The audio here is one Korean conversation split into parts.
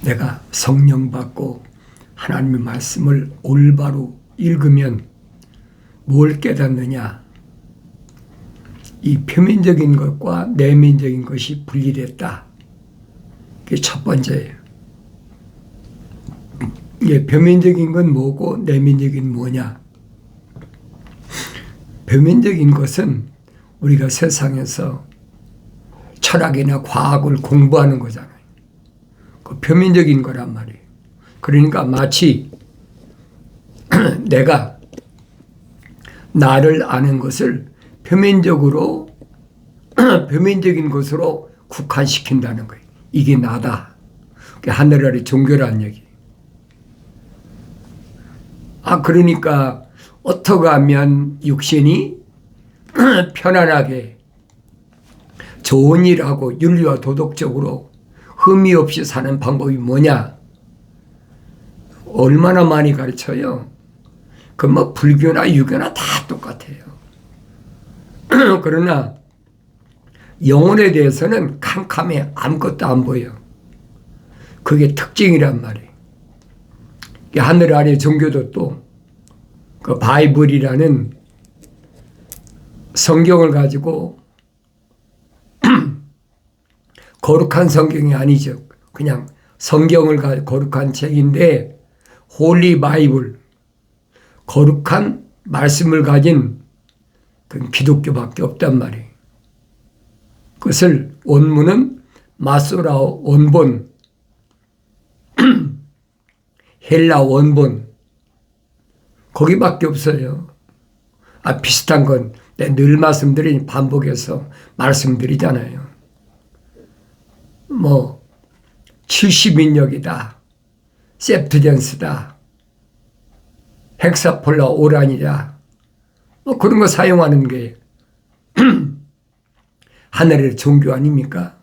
내가 성령 받고 하나님의 말씀을 올바로 읽으면 뭘 깨닫느냐? 이 표면적인 것과 내면적인 것이 분리됐다. 그게 첫 번째예요. 표면적인 건 뭐고 내면적인 뭐냐? 표면적인 것은 우리가 세상에서 철학이나 과학을 공부하는 거잖아요. 그 표면적인 거란 말이에요. 그러니까 마치 내가 나를 아는 것을 표면적으로 표면적인 것으로 국한시킨다는 거예요. 이게 나다. 그게 하늘 아래 종교라는 얘기. 그러니까 어떻게 하면 육신이 편안하게 좋은 일하고 윤리와 도덕적으로 흠이 없이 사는 방법이 뭐냐? 얼마나 많이 가르쳐요. 그 불교나 유교나 다 똑같아요. 그러나 영혼에 대해서는 캄캄해. 아무것도 안 보여. 그게 특징이란 말이에요. 하늘 아래 종교도 또 그 바이블이라는 성경을 가지고 거룩한 성경이 아니죠. 그냥 성경을 가지고 거룩한 책인데 홀리 바이블, 거룩한 말씀을 가진 그 기독교밖에 없단 말이에요. 그것을 원문은 마소라어 원본, 헬라 원본 거기밖에 없어요. 비슷한 건 늘 말씀드린 반복해서 말씀드리잖아요. 70인역이다. 셉트젠스다. 헥사폴라 오란이다. 그런 거 사용하는 게 하늘의 종교 아닙니까?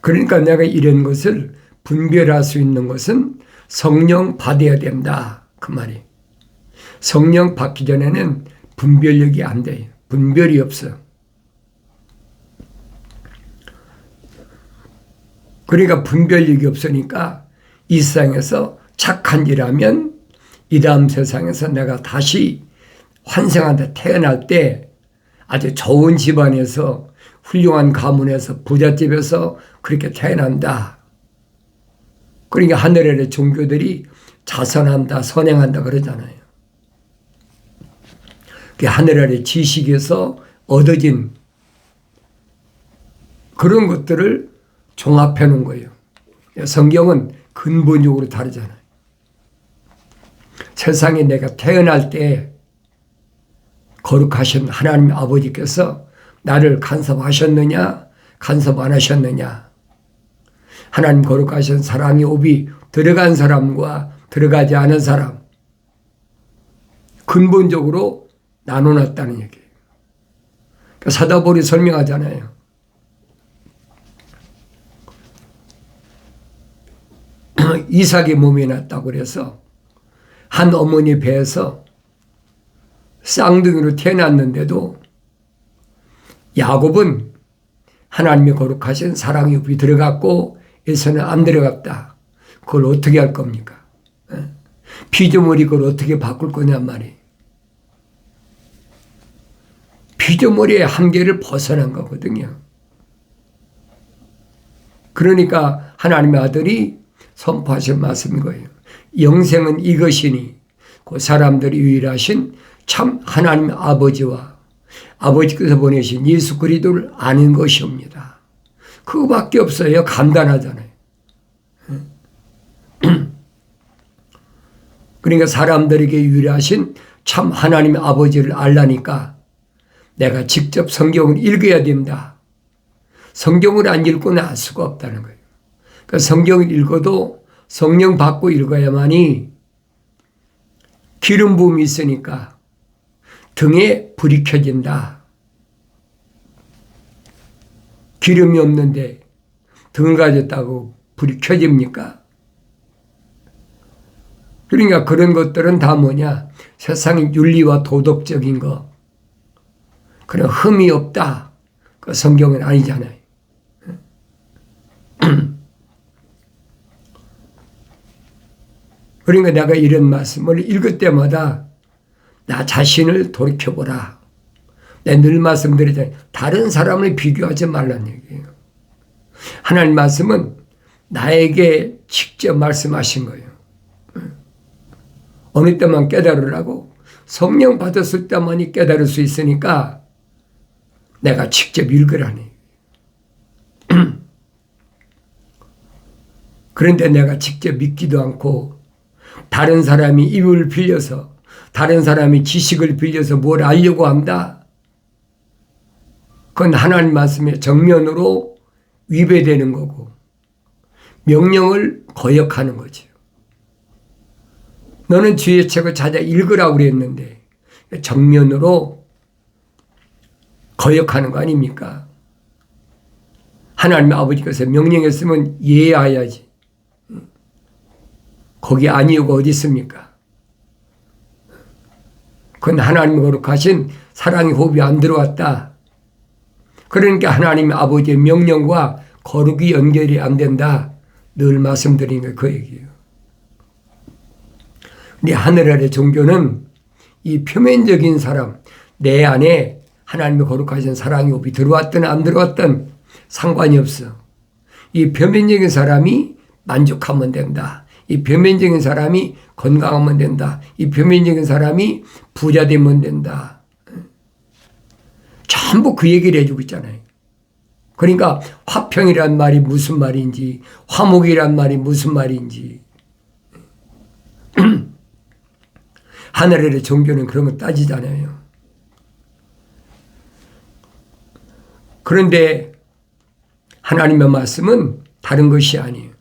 그러니까 내가 이런 것을 분별할 수 있는 것은 성령 받아야 된다. 그 말이. 성령 받기 전에는 분별력이 안 돼요. 분별이 없어. 그러니까 분별력이 없으니까 이 세상에서 착한 일 하면 이 다음 세상에서 내가 다시 환생한테 태어날 때 아주 좋은 집안에서 훌륭한 가문에서 부잣집에서 그렇게 태어난다. 그러니까 하늘의 종교들이 자선한다, 선행한다 그러잖아요. 하늘 아래 지식에서 얻어진 그런 것들을 종합해 놓은 거예요. 성경은 근본적으로 다르잖아요. 세상에 내가 태어날 때 거룩하신 하나님 아버지께서 나를 간섭하셨느냐, 간섭 안 하셨느냐. 하나님 거룩하신 사랑의 옵이 들어간 사람과 들어가지 않은 사람. 근본적으로 나눠놨다는 얘기예요. 그러니까 사도바울이 설명하잖아요. 이삭의 몸이 났다고 그래서 한 어머니 배에서 쌍둥이로 태어났는데도 야곱은 하나님의 거룩하신 사랑의 읍이 들어갔고 에서는 안 들어갔다. 그걸 어떻게 할 겁니까? 피조물이 그걸 어떻게 바꿀 거냔 말이에요. 피조물의 한계를 벗어난 거거든요. 그러니까 하나님의 아들이 선포하신 말씀인 거예요. 영생은 이것이니 그 사람들이 유일하신 참 하나님의 아버지와 아버지께서 보내신 예수 그리스도를 아는 것이옵니다. 그거밖에 없어요. 간단하잖아요. 그러니까 사람들에게 유일하신 참 하나님의 아버지를 알라니까 내가 직접 성경을 읽어야 된다. 성경을 안 읽고는 알 수가 없다는 거예요. 그러니까 성경을 읽어도 성령 받고 읽어야만이 기름 부음이 있으니까 등에 불이 켜진다. 기름이 없는데 등을 가졌다고 불이 켜집니까? 그러니까 그런 것들은 다 뭐냐? 세상의 윤리와 도덕적인 거. 그런 흠이 없다. 그 성경은 아니잖아요. 그러니까 내가 이런 말씀을 읽을 때마다 나 자신을 돌이켜보라. 내가 늘 말씀드리잖아요. 다른 사람을 비교하지 말라는 얘기예요. 하나님 말씀은 나에게 직접 말씀하신 거예요. 어느 때만 깨달으라고? 성령 받았을 때만이 깨달을 수 있으니까 내가 직접 읽으라니. 그런데 내가 직접 믿기도 않고 다른 사람이 입을 빌려서 다른 사람이 지식을 빌려서 뭘 알려고 한다. 그건 하나님 말씀에 정면으로 위배되는 거고 명령을 거역하는 거죠. 너는 주의 책을 찾아 읽으라고 그랬는데 정면으로 거역하는 거 아닙니까? 하나님 아버지께서 명령했으면 이해해야지. 거기 아니오가 어디 있습니까? 그건 하나님 거룩하신 사랑의 호흡이 안 들어왔다. 그러니까 하나님 아버지의 명령과 거룩이 연결이 안 된다. 늘 말씀드리는 게 그 얘기예요. 근데 하늘 아래 종교는 이 표면적인 사람, 내 안에 하나님의 거룩하신 사랑의 호흡이 들어왔든 안 들어왔든 상관이 없어. 이 표면적인 사람이 만족하면 된다. 이 표면적인 사람이 건강하면 된다. 이 표면적인 사람이 부자 되면 된다. 전부 그 얘기를 해주고 있잖아요. 그러니까 화평이란 말이 무슨 말인지, 화목이란 말이 무슨 말인지. 하늘의 종교는 그런 거 따지잖아요. 그런데 하나님의 말씀은 다른 것이 아니에요.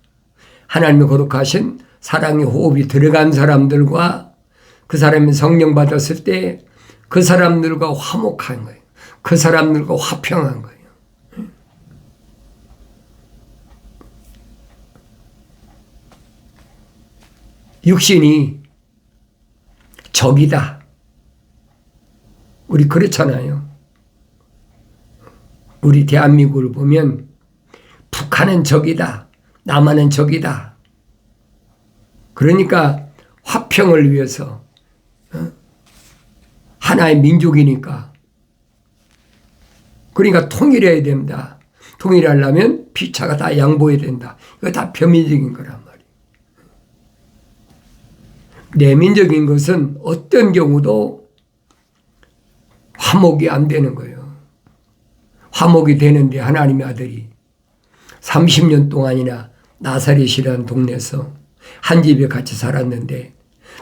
하나님의 거룩하신 사랑의 호흡이 들어간 사람들과 그 사람이 성령 받았을 때 그 사람들과 화목한 거예요. 그 사람들과 화평한 거예요. 육신이 적이다. 우리 그렇잖아요. 우리 대한민국을 보면 북한은 적이다. 남한은 적이다. 그러니까 화평을 위해서 하나의 민족이니까 그러니까 통일해야 된다. 통일하려면 피차가 다 양보해야 된다. 이거 다 표면적인 거란 말이에요. 내면적인 것은 어떤 경우도 화목이 안 되는 거예요. 화목이 되는데 하나님의 아들이 30년 동안이나 나사렛이라는 동네에서 한 집에 같이 살았는데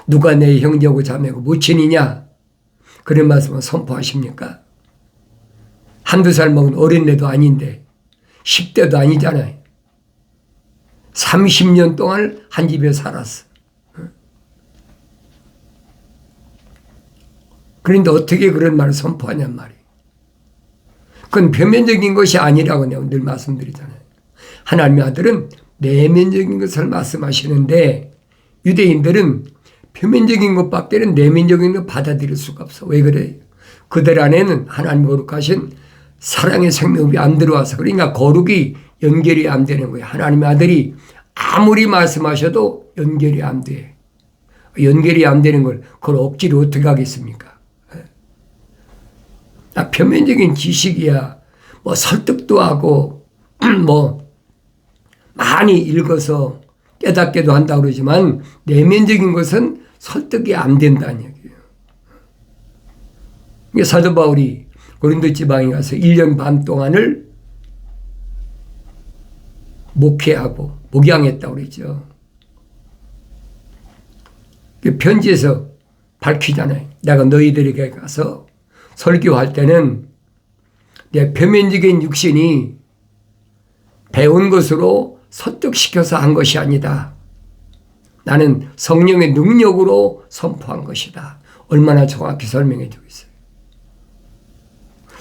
누가 내 형제고 자매고 모친이냐? 그런 말씀을 선포하십니까? 한두 살 먹은 어린애도 아닌데 10대도 아니잖아요. 30년 동안 한 집에 살았어. 그런데 어떻게 그런 말을 선포하냔 말이에요. 그건 표면적인 것이 아니라고 내가 늘 말씀드리잖아요. 하나님의 아들은 내면적인 것을 말씀하시는데 유대인들은 표면적인 것밖에는 내면적인 것 받아들일 수가 없어. 왜 그래요? 그들 안에는 하나님 거룩하신 사랑의 생명이 안 들어와서 그러니까 거룩이 연결이 안 되는 거예요. 하나님의 아들이 아무리 말씀하셔도 연결이 안 돼. 연결이 안 되는 걸 그걸 억지로 어떻게 하겠습니까? 표면적인 지식이야 뭐 설득도 하고 뭐 많이 읽어서 깨닫게도 한다고 그러지만 내면적인 것은 설득이 안 된다는 얘기예요. 사도 바울이 고린도 지방에 가서 1년 반 동안을 목회하고 목양했다고 그랬죠. 편지에서 밝히잖아요. 내가 너희들에게 가서 설교할 때는 내 표면적인 육신이 배운 것으로 설득시켜서 한 것이 아니다. 나는 성령의 능력으로 선포한 것이다. 얼마나 정확히 설명해 주고 있어요.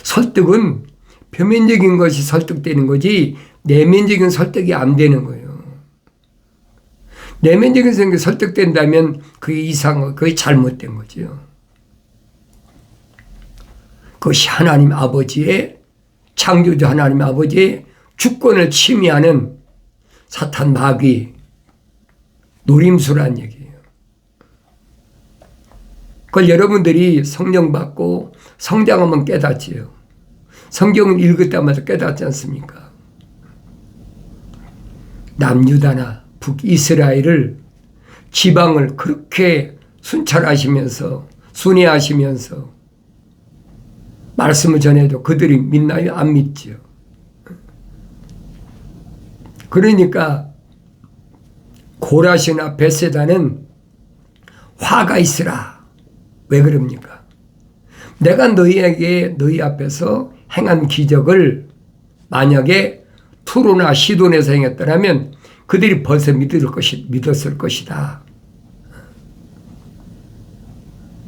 설득은 표면적인 것이 설득되는 거지 내면적인 설득이 안 되는 거예요. 내면적인 생각이 설득된다면 그게 이상하고 그게 잘못된 거죠. 그것이 하나님 아버지의 창조주 하나님 아버지의 주권을 침해하는 사탄 마귀 노림수란 얘기예요. 그걸 여러분들이 성령 받고 성장하면 깨닫지요. 성경을 읽을 때마다 깨닫지 않습니까? 남유다나 북이스라엘을 지방을 그렇게 순찰하시면서 순회하시면서 말씀을 전해도 그들이 믿나요? 안 믿지요. 그러니까 고라시나 벳세다는 화가 있으라. 왜 그럽니까? 내가 너희에게 너희 앞에서 행한 기적을 만약에 투로나 시돈에서 행했더라면 그들이 벌써 믿었을 것이다.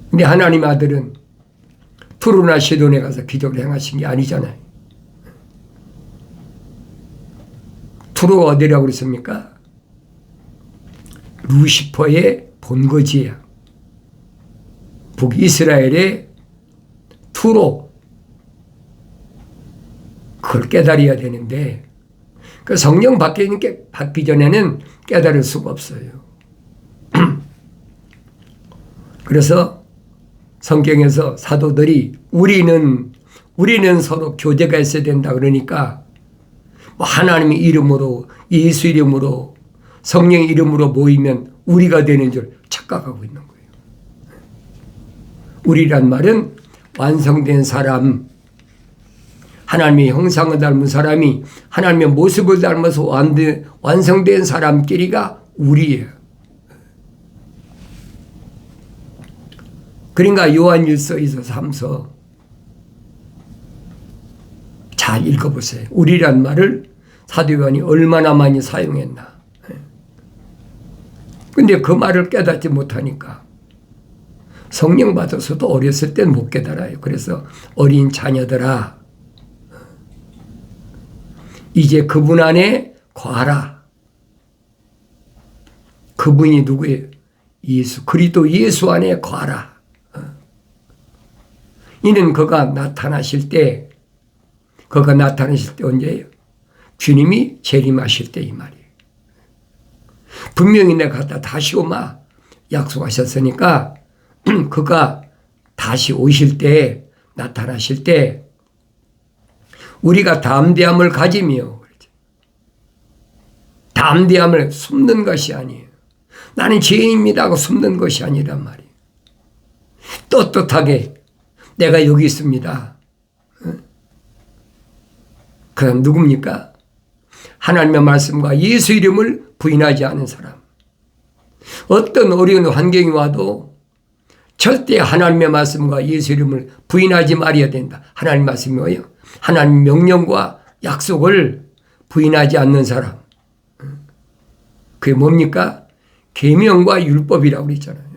근데 하나님 아들은 투로나 시돈에 가서 기적을 행하신 게 아니잖아요. 투로가 어디라고 그랬습니까? 루시퍼의 본거지야. 북이스라엘의 투로. 그걸 깨달아야 되는데 그 성령 받기 전에는 깨달을 수가 없어요. 그래서 성경에서 사도들이 우리는 서로 교제가 있어야 된다 그러니까 하나님의 이름으로 예수 이름으로 성령의 이름으로 모이면 우리가 되는 줄 착각하고 있는 거예요. 우리란 말은 완성된 사람, 하나님의 형상을 닮은 사람이 하나님의 모습을 닮아서 완성된 사람끼리가 우리예요. 그러니까 요한일서 2서 3서 잘 읽어보세요. 우리란 말을 사도 요한이 얼마나 많이 사용했나. 근데 그 말을 깨닫지 못하니까 성령 받아서도 어렸을 땐 못 깨달아요. 그래서 어린 자녀들아 이제 그분 안에 거하라. 그분이 누구예요? 예수 그리스도 예수 안에 거하라. 이는 그가 나타나실 때 언제예요? 주님이 재림하실 때 이 말이에요. 분명히 내가 다시 오마 약속하셨으니까 그가 다시 오실 때 나타나실 때 우리가 담대함을 가지며 담대함을 숨는 것이 아니에요. 나는 죄인입니다 하고 숨는 것이 아니란 말이에요. 떳떳하게 내가 여기 있습니다. 그럼 누굽니까? 하나님의 말씀과 예수 이름을 부인하지 않은 사람. 어떤 어려운 환경이 와도 절대 하나님의 말씀과 예수 이름을 부인하지 말아야 된다. 하나님 말씀이 뭐예요? 하나님 명령과 약속을 부인하지 않는 사람. 그게 뭡니까? 계명과 율법이라고 그랬잖아요.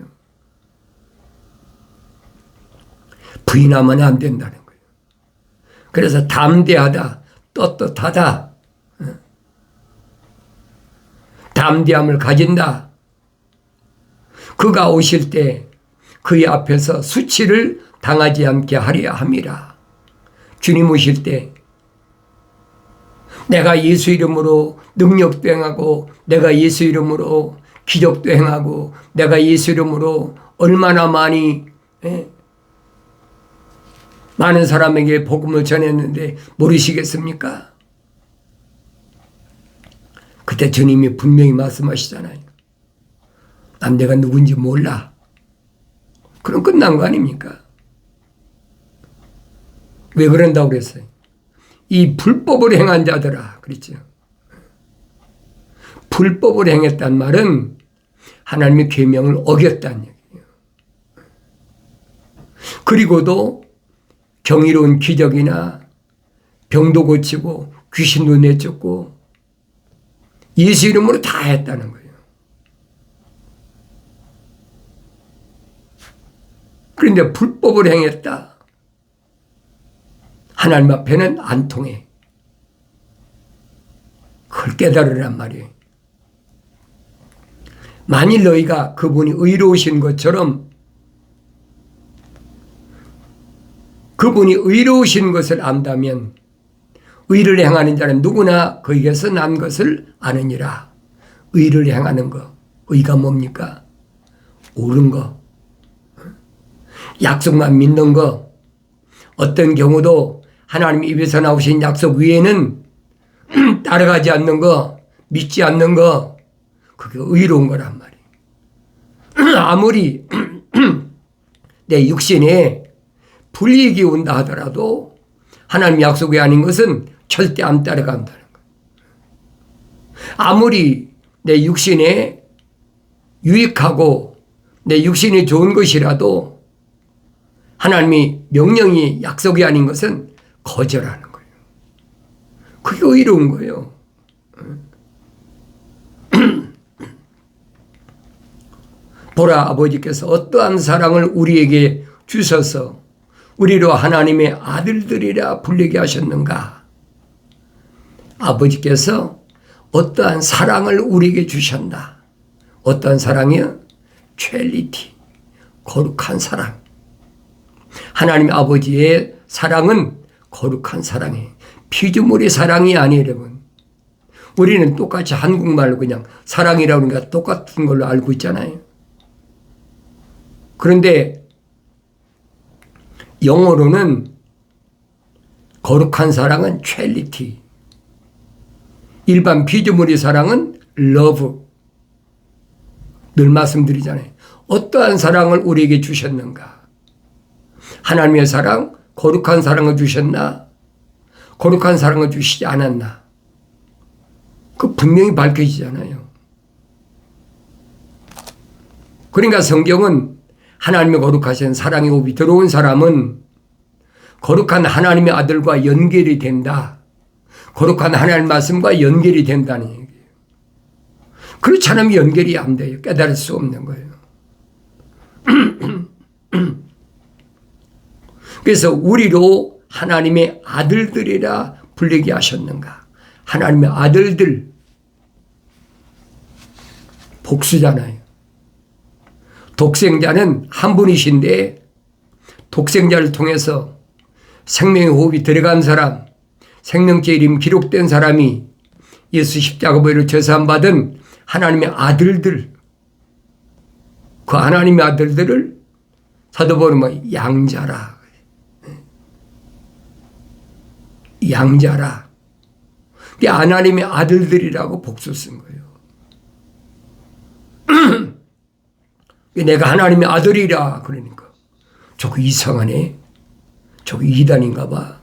부인하면 안 된다는 거예요. 그래서 담대하다, 떳떳하다, 담대함을 가진다. 그가 오실 때 그의 앞에서 수치를 당하지 않게 하려 함이라. 주님 오실 때 내가 예수 이름으로 능력도 행하고 내가 예수 이름으로 기적도 행하고 내가 예수 이름으로 얼마나 많은 사람에게 복음을 전했는데 모르시겠습니까? 그때 주님이 분명히 말씀하시잖아요. 난 내가 누군지 몰라. 그럼 끝난 거 아닙니까? 왜 그런다고 그랬어요? 이 불법을 행한 자들아 그랬죠. 불법을 행했단 말은 하나님의 계명을 어겼다는 얘기예요. 그리고도 경이로운 기적이나 병도 고치고 귀신도 내쫓고 예수 이름으로 다 했다는 거예요. 그런데 불법을 행했다. 하나님 앞에는 안 통해. 그걸 깨달으란 말이에요. 만일 너희가 그분이 의로우신 것처럼 그분이 의로우신 것을 안다면 의를 행하는 자는 누구나 그에게서 난 것을 아느니라. 의를 행하는 거. 의가 뭡니까? 옳은 거. 약속만 믿는 거, 어떤 경우도 하나님 입에서 나오신 약속 위에는 따라가지 않는 거, 믿지 않는 거, 그게 의로운 거란 말이에요. 아무리 내 육신에 불이익이 온다 하더라도 하나님 약속이 아닌 것은 절대 안 따라간다는 거예요. 아무리 내 육신에 유익하고 내 육신이 좋은 것이라도 하나님이 명령이 약속이 아닌 것은 거절하는 거예요. 그게 의로운 거예요. 보라, 아버지께서 어떠한 사랑을 우리에게 주셔서 우리로 하나님의 아들들이라 불리게 하셨는가. 아버지께서 어떠한 사랑을 우리에게 주셨나. 어떠한 사랑이요? 첼리티, 거룩한 사랑. 하나님 아버지의 사랑은 거룩한 사랑이에요. 피조물의 사랑이 아니에요, 여러분. 우리는 똑같이 한국말로 그냥 사랑이라고 하니까 똑같은 걸로 알고 있잖아요. 그런데 영어로는 거룩한 사랑은 첼리티. 일반 피조물의 사랑은 러브. 늘 말씀드리잖아요. 어떠한 사랑을 우리에게 주셨는가? 하나님의 사랑, 거룩한 사랑을 주셨나? 거룩한 사랑을 주시지 않았나? 그 분명히 밝혀지잖아요. 그러니까 성경은 하나님의 거룩하신 사랑의 호흡이 들어온 사람은 거룩한 하나님의 아들과 연결이 된다. 거룩한 하나님 말씀과 연결이 된다는 얘기예요. 그렇지 않으면 연결이 안 돼요. 깨달을 수 없는 거예요. 그래서 우리로 하나님의 아들들이라 불리게 하셨는가. 하나님의 아들들, 복수잖아요. 독생자는 한 분이신데 독생자를 통해서 생명의 호흡이 들어간 사람, 생명체 이름 기록된 사람이 예수 십자가보혈로 제사함받은 하나님의 아들들, 그 하나님의 아들들을 사도 바울은 양자라. 양자라. 그게 하나님의 아들들이라고 복수 쓴 거예요. 내가 하나님의 아들이라 그러니까 저거 이상하네. 저거 이단인가 봐.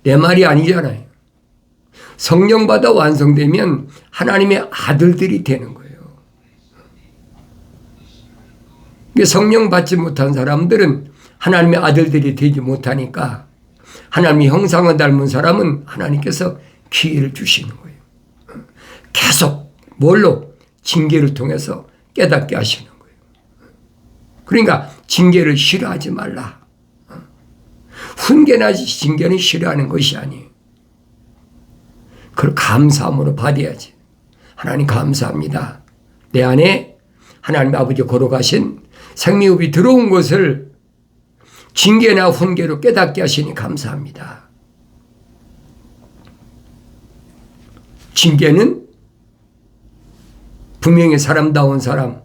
내 말이 아니잖아요. 성령 받아 완성되면 하나님의 아들들이 되는 거예요. 성령 받지 못한 사람들은 하나님의 아들들이 되지 못하니까 하나님의 형상을 닮은 사람은 하나님께서 기회를 주시는 거예요. 계속 뭘로? 징계를 통해서 깨닫게 하시는 거예요. 그러니까 징계를 싫어하지 말라. 훈계나 징계는 싫어하는 것이 아니에요. 그걸 감사함으로 받아야지. 하나님 감사합니다. 내 안에 하나님 아버지 거룩하신 생명이 들어온 것을 징계나 훈계로 깨닫게 하시니 감사합니다. 징계는 분명히 사람다운 사람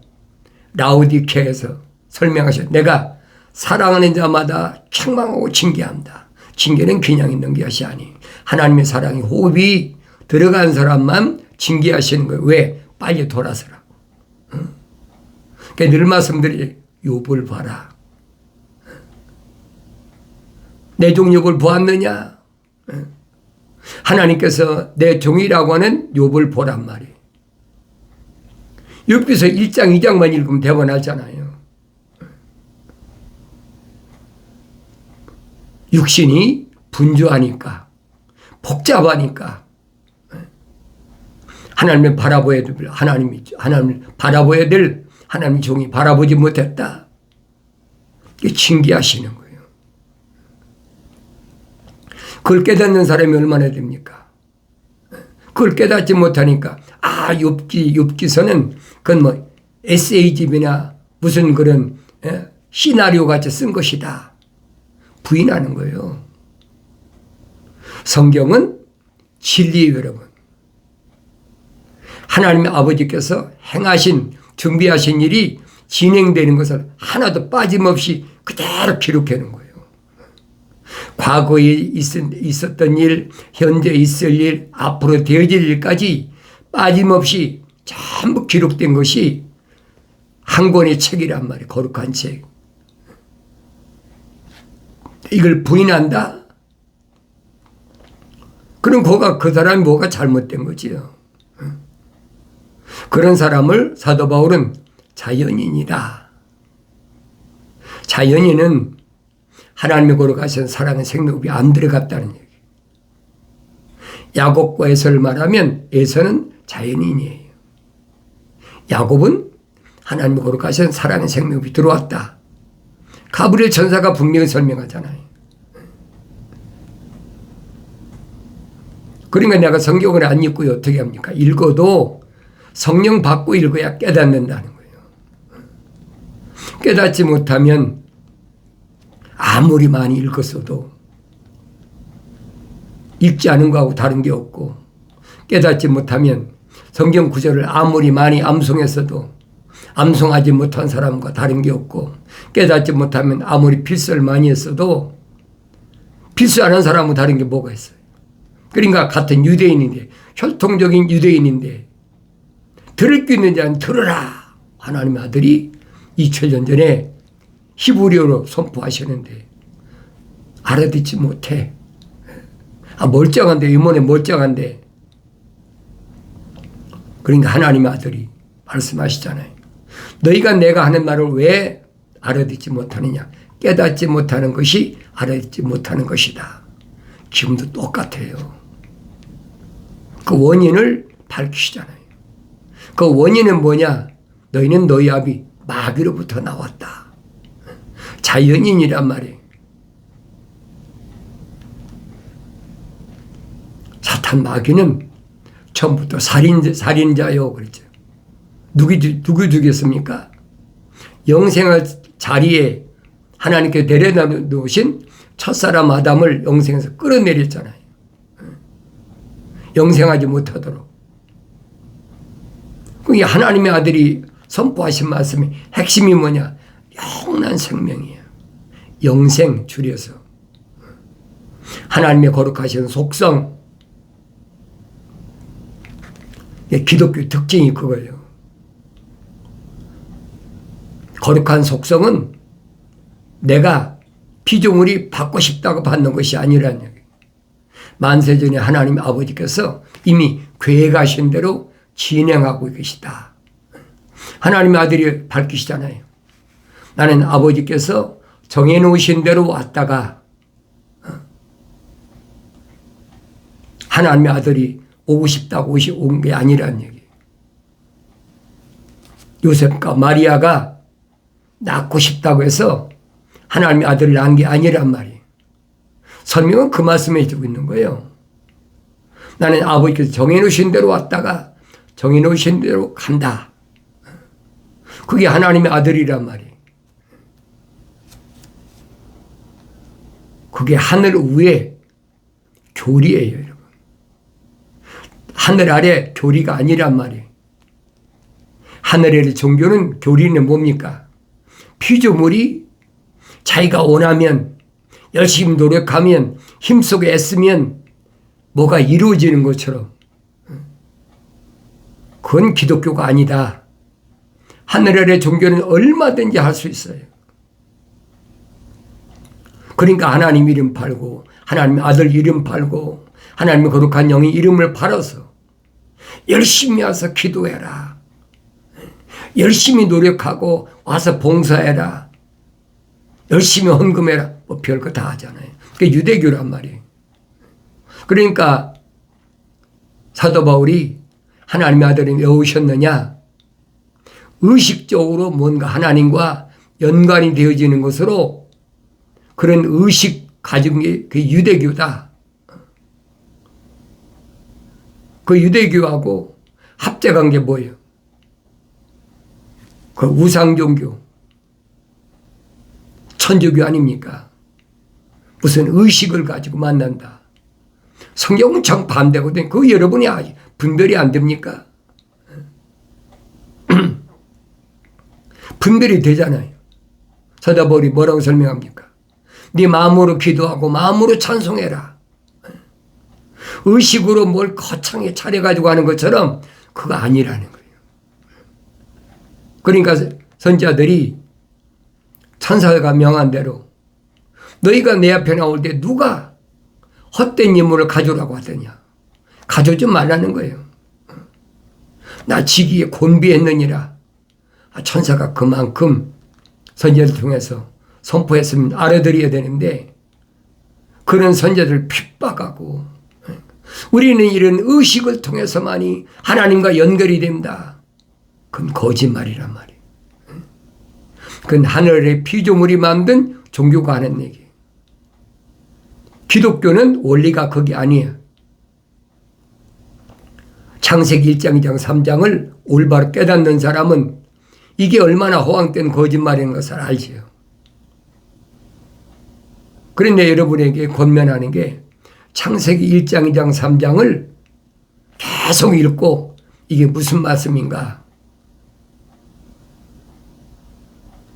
라우디케에서 설명하셨. 내가 사랑하는 자마다 책망하고 징계한다. 징계는 그냥 있는 것이 아니. 하나님의 사랑이 호흡이 들어간 사람만 징계하시는 거예요. 왜? 빨리 돌아서라고. 그러니까 늘 말씀드리 욥을 봐라. 내 종 욥을 보았느냐? 하나님께서 내 종이라고 하는 욥을 보란 말이에요. 욥기서 1장 2장만 읽으면 대번하잖아요. 육신이 분주하니까 복잡하니까 하나님을 바라봐야 될 하나님을 바라봐야 될 하나님 종이 바라보지 못했다. 이게 징계하시는 거예요. 그걸 깨닫는 사람이 얼마나 됩니까? 그걸 깨닫지 못하니까 욥기서는 그건 뭐 에세이집이나 무슨 그런 시나리오 같이 쓴 것이다. 부인하는 거예요. 성경은 진리예요, 여러분. 하나님의 아버지께서 행하신 준비하신 일이 진행되는 것을 하나도 빠짐없이 그대로 기록해 놓은 거예요. 과거에 있었던 일, 현재 있을 일, 앞으로 되어질 일까지 빠짐없이 전부 기록된 것이 한 권의 책이란 말이에요. 거룩한 책. 이걸 부인한다? 그럼 그 사람이 뭐가 잘못된 거지요. 그런 사람을 사도 바울은 자연인이다. 자연인은 하나님의 거룩하신 사랑의 생명이 안 들어갔다는 얘기. 야곱과 에서를 말하면 에서는 자연인이에요. 야곱은 하나님의 거룩하신 사랑의 생명이 들어왔다. 가브리엘 천사가 분명히 설명하잖아요. 그러니까 내가 성경을 안 읽고 어떻게 합니까? 읽어도 성령 받고 읽어야 깨닫는다는 거예요. 깨닫지 못하면 아무리 많이 읽었어도 읽지 않은 거하고 다른 게 없고, 깨닫지 못하면 성경 구절을 아무리 많이 암송했어도 암송하지 못한 사람과 다른 게 없고, 깨닫지 못하면 아무리 필수를 많이 했어도 필수하는 사람과 다른 게 뭐가 있어요. 그러니까 같은 유대인인데, 혈통적인 유대인인데 들을 수 있는 자는 들으라. 하나님의 아들이 2000년 전에 히브리어로 선포하셨는데 알아듣지 못해. 멀쩡한데, 이번에 멀쩡한데. 그러니까 하나님의 아들이 말씀하시잖아요. 너희가 내가 하는 말을 왜 알아듣지 못하느냐? 깨닫지 못하는 것이 알아듣지 못하는 것이다. 지금도 똑같아요. 그 원인을 밝히시잖아요. 그 원인은 뭐냐? 너희는 너희 아비 마귀로부터 나왔다. 자연인이란 말이에요. 사탄 마귀는 처음부터 살인자요 그랬죠. 누구 죽였습니까? 영생할 자리에 하나님께 데려다 놓으신 첫사람 아담을 영생에서 끌어내렸잖아요. 영생하지 못하도록. 그게 하나님의 아들이 선포하신 말씀의 핵심이 뭐냐? 영원한 생명이에요. 영생 줄여서. 하나님의 거룩하신 속성. 기독교 특징이 그거예요. 거룩한 속성은 내가 피조물이 받고 싶다고 받는 것이 아니라는 얘기예요. 만세전에 하나님 아버지께서 이미 계획하신 대로 진행하고 계시다. 하나님의 아들이 밝히시잖아요. 나는 아버지께서 정해놓으신 대로 왔다가 하나님의 아들이 오고 싶다고 온 게 아니라는 얘기예요. 요셉과 마리아가 낳고 싶다고 해서 하나님의 아들을 낳은 게 아니란 말이에요. 설명은 그 말씀에 해주고 있는 거예요. 나는 아버지께서 정해놓으신 대로 왔다가 정해놓으신 대로 간다. 그게 하나님의 아들이란 말이에요. 그게 하늘 위에 교리예요, 여러분. 하늘 아래 교리가 아니란 말이에요. 하늘 아래 종교는 교리는 뭡니까? 피조물이 자기가 원하면, 열심히 노력하면, 힘쓰고 애쓰면 뭐가 이루어지는 것처럼. 그건 기독교가 아니다. 하늘 아래 종교는 얼마든지 할 수 있어요. 그러니까 하나님 이름 팔고, 하나님의 아들 이름 팔고, 하나님의 거룩한 영의 이름을 팔아서 열심히 와서 기도해라. 열심히 노력하고 와서 봉사해라. 열심히 헌금해라. 뭐 별거 다 하잖아요. 그게 유대교란 말이에요. 그러니까 사도 바울이 하나님의 아들을 왜 오셨느냐? 의식적으로 뭔가 하나님과 연관이 되어지는 것으로 그런 의식 가진 게 그 유대교다. 그 유대교하고 합작한 게 뭐예요? 그 우상종교, 천주교 아닙니까? 무슨 의식을 가지고 만난다. 성경은 정반대거든요. 그거 여러분이 분별이 안 됩니까? 분별이 되잖아요. 사도 바울이 뭐라고 설명합니까? 네 마음으로 기도하고 마음으로 찬송해라. 의식으로 뭘 거창하게 차려가지고 하는 것처럼 그거 아니라는 거예요. 그러니까 선지자들이 천사가 명한 대로 너희가 내 앞에 나올 때 누가 헛된 예물을 가져오라고 하더냐. 가져오지 말라는 거예요. 나 지기에 곤비했느니라. 천사가 그만큼 선지자를 통해서 선포했으면 알아들어야 되는데 그런 선지자들을 핍박하고 우리는 이런 의식을 통해서만이 하나님과 연결이 됩니다. 그건 거짓말이란 말이에요. 그건 하늘의 피조물이 만든 종교가 하는 얘기예요. 기독교는 원리가 그게 아니에요. 창세기 1장, 2장, 3장을 올바로 깨닫는 사람은 이게 얼마나 허황된 거짓말인 것을 알지요. 그런데 여러분에게 권면하는 게 창세기 1장, 2장, 3장을 계속 읽고 이게 무슨 말씀인가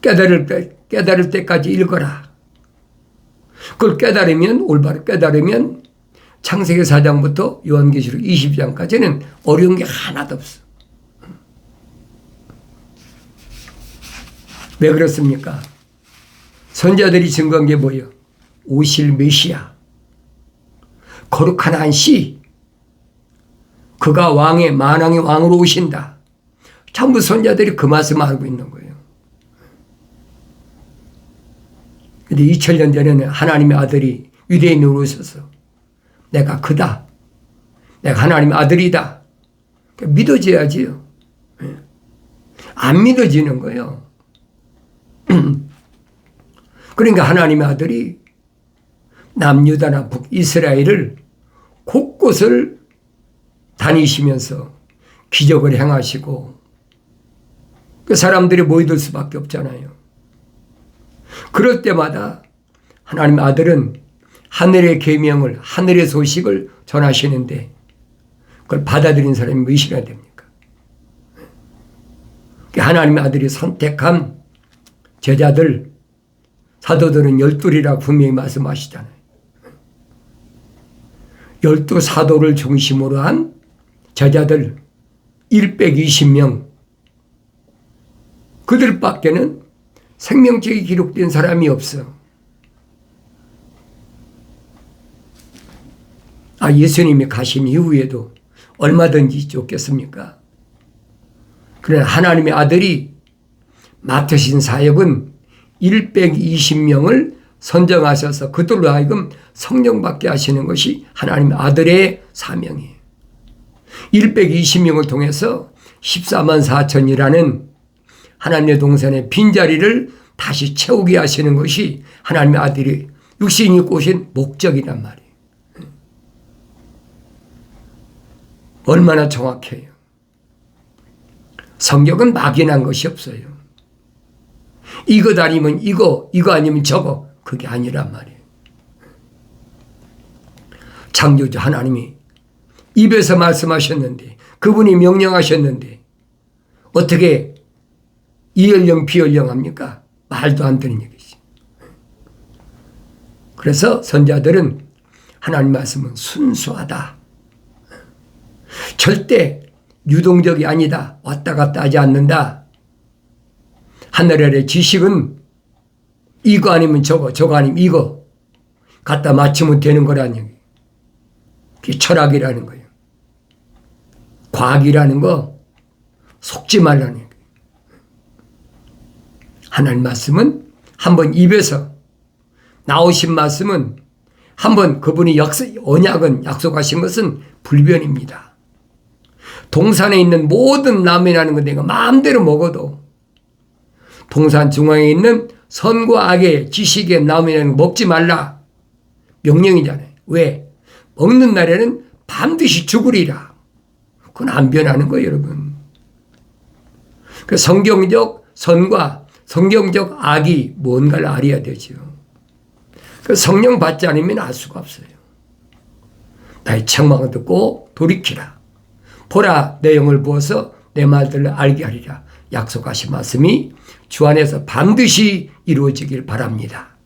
깨달을 때까지 읽어라. 그걸 깨달으면 올바로 깨달으면 창세기 4장부터 요한계시록 20장까지는 어려운 게 하나도 없어. 왜 그렇습니까? 선지자들이 증거한 게 뭐예요? 오실 메시아, 거룩한 한 씨, 그가 왕의 만왕의 왕으로 오신다. 전부 선지자들이 그 말씀을 알고 있는 거예요. 근데 2000년 전에는 하나님의 아들이 유대인으로 오셔서 내가 그다, 내가 하나님의 아들이다, 믿어져야지요. 안 믿어지는 거예요. 그러니까 하나님의 아들이 남유다나 북이스라엘을 곳곳을 다니시면서 기적을 행하시고 그 사람들이 모여들 수밖에 없잖아요. 그럴 때마다 하나님의 아들은 하늘의 계명을, 하늘의 소식을 전하시는데 그걸 받아들인 사람이 몇이나 됩니까? 하나님의 아들이 선택한 제자들, 사도들은 12이라고 분명히 말씀하시잖아요. 12 사도를 중심으로 한 제자들 120명, 그들밖에는 생명책이 기록된 사람이 없어. 예수님이 가신 이후에도 얼마든지 쫓겼습니까? 그러나 하나님의 아들이 맡으신 사역은 120명을 선정하셔서 그들로 하여금 성령 받게 하시는 것이 하나님의 아들의 사명이에요. 120명을 통해서 14만 4천이라는 하나님의 동산의 빈자리를 다시 채우게 하시는 것이 하나님의 아들이 육신이 입고 오신 목적이란 말이에요. 얼마나 정확해요. 성경은 막연한 것이 없어요. 이것 아니면 이거 아니면 저거, 그게 아니란 말이에요. 창조주 하나님이 입에서 말씀하셨는데, 그분이 명령하셨는데 어떻게 이연령 비연령합니까? 말도 안 되는 얘기지. 그래서 선자들은 하나님 말씀은 순수하다, 절대 유동적이 아니다, 왔다 갔다 하지 않는다, 하늘 아래 지식은 이거 아니면 저거 아니면 이거 갖다 맞추면 되는 거라는 얘기. 그게 철학이라는 거예요. 과학이라는 거 속지 말라는 얘기. 하나님 말씀은 한번 입에서 나오신 말씀은 한번 그분이 언약은 약속하신 것은 불변입니다. 동산에 있는 모든 나무라는 건 내가 마음대로 먹어도 동산 중앙에 있는 선과 악의 지식의 나무라는 거 먹지 말라 명령이잖아요. 왜? 먹는 날에는 반드시 죽으리라. 그건 안 변하는 거예요, 여러분. 그 성경적 선과 성경적 악이 뭔가를 알아야 되죠. 그 성령 받지 않으면 알 수가 없어요. 나의 책망을 듣고 돌이키라. 보라, 내 영을 부어서 내 말들을 알게 하리라 약속하신 말씀이 주 안에서 반드시 이루어지길 바랍니다.